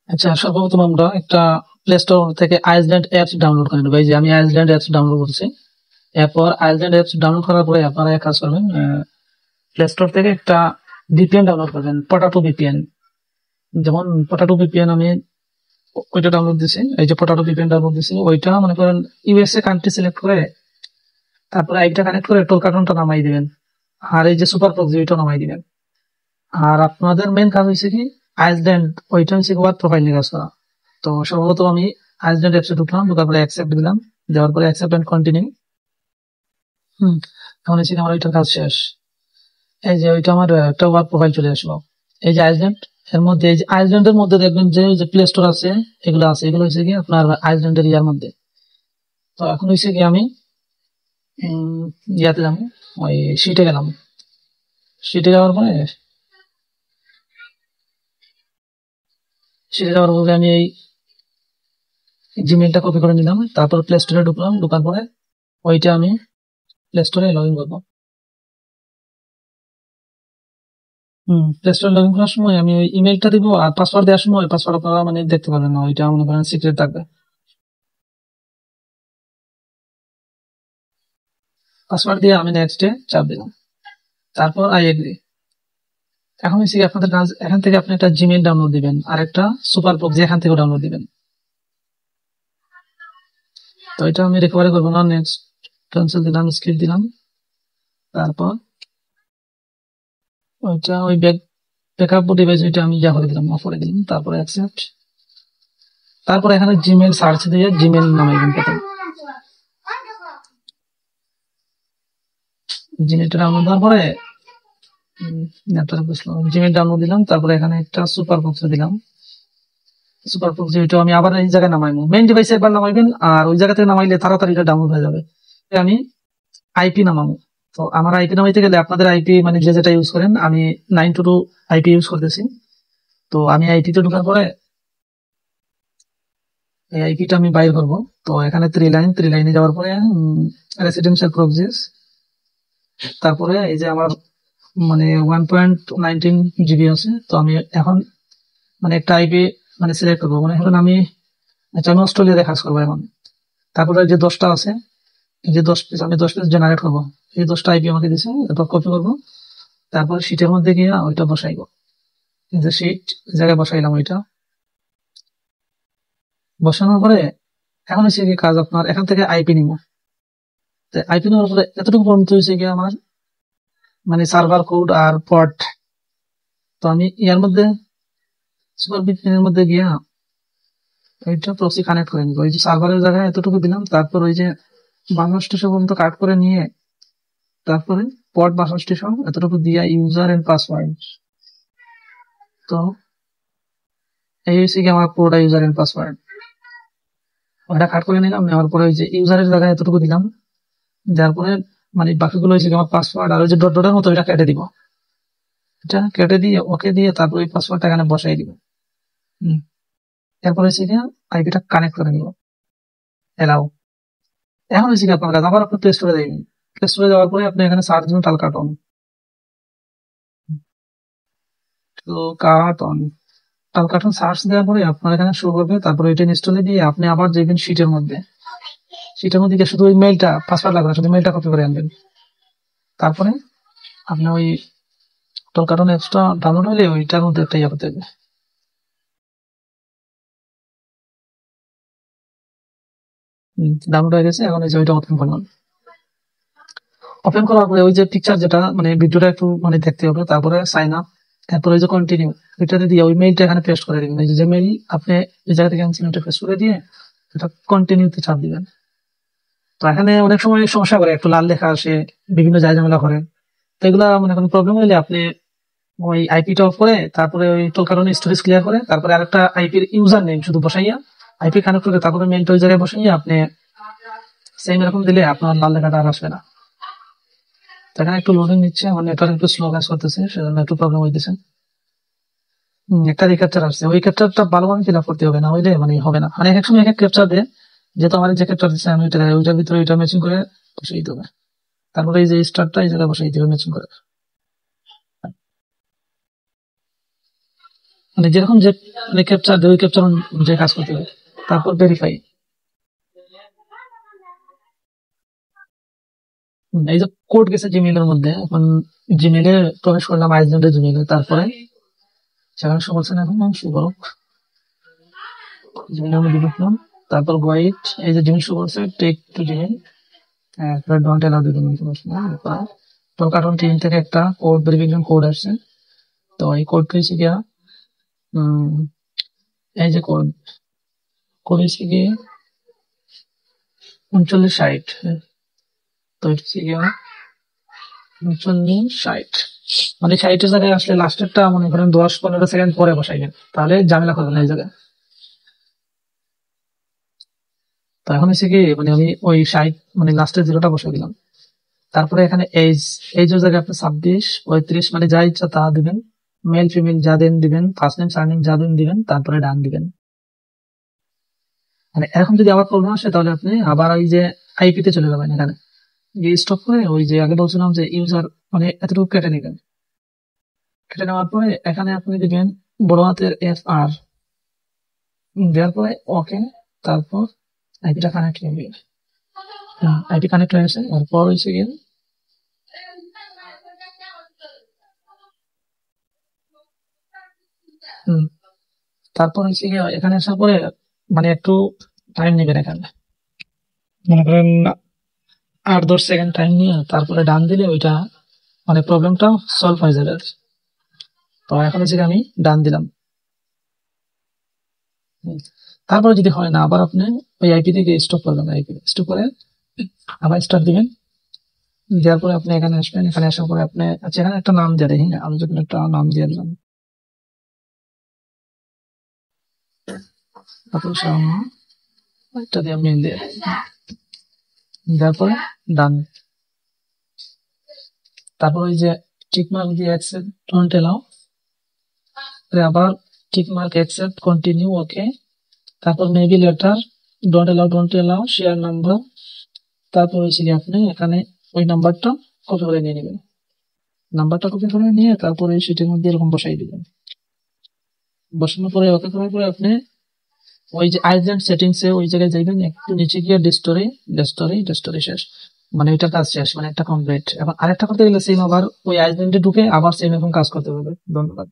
আচ্ছা, সর্বপ্রথম আমরা একটা প্লে স্টোর থেকে আইসল্যান্ড অ্যাপস ডাউনলোড করে নেবো। এই যে আমি আইসল্যান্ড অ্যাপস ডাউনলোড করছি। এরপর আইসল্যান্ড অ্যাপস ডাউনলোড করার পরে আপনারা এক কাজ করবেন, প্লে স্টোর থেকে একটা ভিপিএন ডাউনলোড করবেন, পটাটো ভিপিএন। যেমন পটাটো ভিপিএন আমি ওইটা ডাউনলোড দিছি, এই যে পটাটো ভিপিএন ডাউনলোড দিছি, ওইটা মনে করেন ইউএসএ কান্ট্রি সিলেক্ট করে তারপরে আইপিটা কানেক্ট করে টোল কার্টনটা নামাই দিবেন, আর এই যে সুপার প্রক্সি ওইটা নামাই দিবেন। আর আপনাদের মেন কাজ হয়েছে কি, আইসল্যান্ড ওইটা হচ্ছে ওয়ার্ক প্রোফাইল নিয়ে কাজ করা। তো সম্ভবত আমি আইসল্যান্ড অ্যাপসে ঢুকলাম, ঢোকার পরে অ্যাকসেপ্ট দিলাম, দেওয়ার পরে অ্যাকসেপ্ট এন্ড কন্টিনিউ। এখন হচ্ছে আমার ওইটার কাজ শেষ। এই যে ওইটা আমার একটা ওয়ার্ক প্রোফাইল চলে আসলো। এই যে আইসল্যান্ড, এর মধ্যে এই যে আইসল্যান্ডের মধ্যে দেখবেন যে প্লে স্টোর আছে, এগুলো আছে, এগুলো হচ্ছে কি আপনার আইসল্যান্ডের ইয়ার মধ্যে। তো এখন হচ্ছে কি আমি ইয়াতে যাবো, ওই শিটে গেলাম। শিটে যাওয়ার পরে আমি এই জিমেলটা কপি করে নিলাম, তারপর প্লে স্টোরে ঢুকলাম, ঢোকার পরে ওইটা আমি প্লে স্টোরে লগ ইন করবো। প্লে স্টোরে লগ ইন করার সময় আমি ওই ইমেলটা দিব, আর পাসওয়ার্ড দেওয়ার সময় ওই পাসওয়ার্ড আপনারা মানে দেখতে পারবেন না, ওইটা মনে করেন সিক্রেট থাকবে। পাসওয়ার্ড দিয়ে আমি নেক্সটে চাপ দিলাম, তারপর আই এগ্রি। এখন হচ্ছে আপনাদের কাজ, এখান থেকে আপনি একটা জিমেল ডাউনলোড দিবেন আর একটা সুপার প্রক্সি এখান থেকে ডাউনলোড দিবেন। তো এটা আমি রিকভারি করবো না, নেক্সট ক্যান্সেল দিলাম, স্কিপ দিলাম। তারপর ওইটা ওই ব্যাকআপ ডিভাইস ওইটা আমি যা করে দিলাম, অফ করে দিলাম, তারপরে অ্যাকসেপ্ট। তারপরে এখানে জিমেল সার্চ দিয়ে জিমেল নামাইবেন প্রথম। জিমেলটা ডাউনলোড দেওয়ার পরে জিমেল ডাউনলোড দিলাম, তারপরে এখানে একটা সুপার প্রক্সি দিলাম। সুপার প্রক্সি ওইটা আমি আবার এই জায়গায় নামাইবো, মেইন ডিভাইসে একবার নামাইবেন, আর ওই জায়গা থেকে নামাইলে তাড়াতাড়ি এটা ডাউনলোড হয়ে যাবে। আমি আইপি নামাবো। তো আমার আইপি নামাইতে গেলে আপনাদের আইপি মানে যে যেটা ইউজ করেন, আমি 922 আইপি ইউজ করতেছি। তো আমি আইপিতে ঢোকার পরে এই আইপিটা আমি বাইর করব। তো এখানে থ্রি লাইনে যাওয়ার পরে রেসিডেন্সিয়াল প্রক্সিস, তারপরে এই যে আমার মানে 1.19 জিবি আছে। তো আমি এখন মানে একটা আইপি মানে সিলেক্ট করবো, মানে এখন আমি অস্ট্রেলিয়াতে কাজ করবো এখন। তারপরে যে 10টা আছে, এই যে 10 পিস, আমি 10 পিস জেনারেট করবো। এই 10টা আইপি আমাকে দিচ্ছে, এরপর কপি করবো, তারপর শিটের মধ্যে গিয়ে ওইটা বসাইবো। এই যে শিট জায়গায় বসাইলাম, ওইটা বসানোর পরে এখন হচ্ছে কি কাজ, আপনার এখান থেকে আইপি নিব। আইপি নেওয়ার পরে এতটুকু পর্যন্ত হচ্ছে কি আমার মানে সার্ভার কোড আর পট। তো আমি ইয়ার মধ্যে সুপার ভিপিএনের মধ্যে গিয়া ওইটা প্রক্সি কানেক্ট করে নিব। ওই যে সার্ভারের জায়গায় এতটুকু দিলাম, তারপর ওই যে 62 পর্যন্ত কাট করে নিয়ে তারপরে পট 62 এতটুকু দিয়া ইউজার এন্ড পাসওয়ার্ড। তো এই হচ্ছে কি আমার পুরোটা ইউজার এন্ড পাসওয়ার্ড, ওটা কাট করে নিলাম। নেওয়ার পরে ওই যে ইউজারের জায়গায় এতটুকু দিলাম, যার পরে মানে বাকিগুলো হচ্ছে আমার পাসওয়ার্ড আর ওই যে ডট ডটের মতো এটা কেটে দিব। এটা কেটে দিয়ে ওকে দিয়ে তারপর ওই পাসওয়ার্ডটা এখানে বসাই দিব। এরপর হচ্ছে গিয়ে আইপিটা কানেক্ট করে নিব, এলাও। এখন হচ্ছে কি আপনার কাজ, আবার আপনি প্লে স্টোরে যাবেন। প্লে স্টোরে যাওয়ার পরে আপনি এখানে সার্চ দিন টালকার্টন। তো কার্টন টালকার্টন সার্চ দেওয়ার পরে আপনার এখানে শো করবে, তারপরে এটা ইনস্টলে দিয়ে আপনি আবার যাবেন শিটের মধ্যে। শিটের মধ্যে গিয়ে শুধু ওই মেইলটা, পাসওয়ার্ড লাগবে না, শুধু মেইলটা কপি করে আনবেন। তারপরে আপনি ওই টালকার্টন অ্যাপসটা ডাউনলোড হলে ওইটার মধ্যে একটা ইয়ে করতে হবে। ডাউনলোড হয়ে গেছে, এখন এই যে ওইটা ওপেন করলাম। ওপেন করার পরে ওই যে পিকচার যেটা মানে ভিডিওটা একটু মানে দেখতে হবে, তারপরে সাইন আপ, তারপরে ওই যে কন্টিনিউ ওইটাতে দিয়ে ওই মেইলটা এখানে পেস্ট করে দিবেন। এই যে মেইল আপনি এই জায়গা থেকে আনছেন ওটা পেস্ট করে দিয়ে এটা কন্টিনিউতে চাপ দিবেন। তো এখানে অনেক সময় সমস্যা করে, একটু লাল লেখা আসে, বিভিন্ন ঝামেলা করে। তো এগুলা মানে কোনো প্রবলেম হলে আপনি ওই আইপিটা অফ করে তারপরে ওই টোলকারণে স্টোরেজ ক্লিয়ার করে তারপরে আরেকটা আইপির ইউজার নেম শুধু বসাইয়া আইপি কানেক্ট করে তারপরে মেইলটা ওই জায়গায় বসাইয়া আপনি সেম এরকম দিলে আপনার লাল লেখাটা আর আসবে না। তো এখানে একটু লোডিং নিচ্ছে, আমার নেটওয়ার্ক একটু স্লো কাজ করতেছে, সেজন্য একটু প্রবলেম হইতেছে। একটা রিক্যাপচার আসছে, ওই ক্যাপচারটা ভালোভাবে ফিল আপ করতে হবে, না হইলে মানে হবে না। মানে এক এক সময় এক এক ক্যাপচার দেয়, যেহেতু আমার যে ক্যাপচার দিচ্ছে আমি ওইটার ভিতরে ওইটা ম্যাচিং করে বসে দিতে হবে। তারপরে এই যে স্টারটা এই জায়গায় বসে দিতে হবে ম্যাচিং করে। মানে যেরকম যে মানে ক্যাপচার ওই ক্যাপচার যে কাজ করতে হবে। তারপর ভেরিফাই, এই যে কোড গেছে জিমেইলের মধ্যে, এখন জিমেইলে প্রবেশ করলাম আইজেন্টের জিমেইলে, তারপরে সেখানে শো করছে না, এখন আমি শো করো জিমেইলের মধ্যে ঢুকলাম, তারপর ওয়াইট এই যে জিমেইল শো করছে take to Gmail, don't allow দিলাম ইনফরমেশন। তো কার্টুন টিম থেকে একটা কোড ভেরিফিকেশন কোড আসছে, তো এই কোডটা হচ্ছে গিয়া এই যে কোড কোড হচ্ছে গিয়ে 3960, তো এটা হচ্ছে গিয়া 3960, মানে 60 জায়গায় আসলে লাস্টেরটা মনে করেন 10-15 সেকেন্ড পরে বসাইবেন, তাহলে ঝামেলা করবেন না এই জায়গায়। তো এখন হচ্ছে কি মানে আমি ওই 60 মানে লাস্টের জিরোটা বসে দিলাম, তারপরে এখানে এজ এজের জায়গায় আপনি 26-35 মানে যা ইচ্ছা তা দিবেন, মেল ফিমেল যা দেন দিবেন, ফার্স্ট নেম সারনেম যা দেন দিবেন, তারপরে ডান দিবেন। মানে এরকম যদি আবার প্রবলেম আসে তাহলে আপনি আবার ওই যে আইপি তে চলে যাবেন, এখানে গিয়ে স্টপ করে ওই যে আগে বলছিলাম যে ইউজার মানে এতটুকু কেটে নেবেন, কেটে নেওয়ার পরে এখানে আপনি দিবেন বড় হাতের FR, দেওয়ার পরে ওকে, তারপর আইপিটা কানেক্ট হয়ে গেছে। আইপি কানেক্ট হয়ে গেছে, তারপর হয়েছে গিয়ে তারপর হচ্ছে গিয়ে এখানে আসার পরে মানে একটু টাইম নেবেন, এখানে মনে করেন 8-10 সেকেন্ড টাইম নিয়ে তারপরে ডান দিলে ওইটা মানে প্রবলেমটা সলভ হয়ে যাবে। তো এখন হচ্ছে গিয়ে আমি ডান দিলাম। তারপরে যদি হয় না, আবার আপনি ওই আইপি থেকে স্টপ করবেন, আইপি স্টপ করে আবার স্টার্ট দিবেন, দেওয়ার পরে আপনি এখানে আসবেন, এখানে আসার পরে আপনি আচ্ছা এখানে একটা নাম দিয়ে দিন, আমি যখন একটা নাম দিয়ে দিলাম, তারপর একটা দিয়ে আমি দিয়ে দেওয়ার পরে ডান, তারপর ওই যে টিক মার্ক দিয়ে অ্যাকসেপ্ট ডোন্ট এলাও, আবার tick mark accept continue okay, তারপর maybe later don't allow share number, তারপর হচ্ছে কি আপনি এখানে ওই নাম্বারটা কপি করে নিয়ে নেবেন, নাম্বারটা কপি করে নিয়ে তারপরে সেটির মধ্যে এরকম বসাই দিবেন, বসানোর পরে ওকে করার পরে আপনি ওই যে আইজেন্ট সেটিংস এ ওই জায়গায় যাইবেন, একটু নিচে গিয়ে ডিস্টোরি শেষ, মানে ওইটা কাজ শেষ, মানে একটা কমপ্লিট। এখন আরেকটা করতে গেলে সেম আবার ওই আইজেন্টে ঢুকে আবার সেম এখন কাজ করতে হবে। ধন্যবাদ।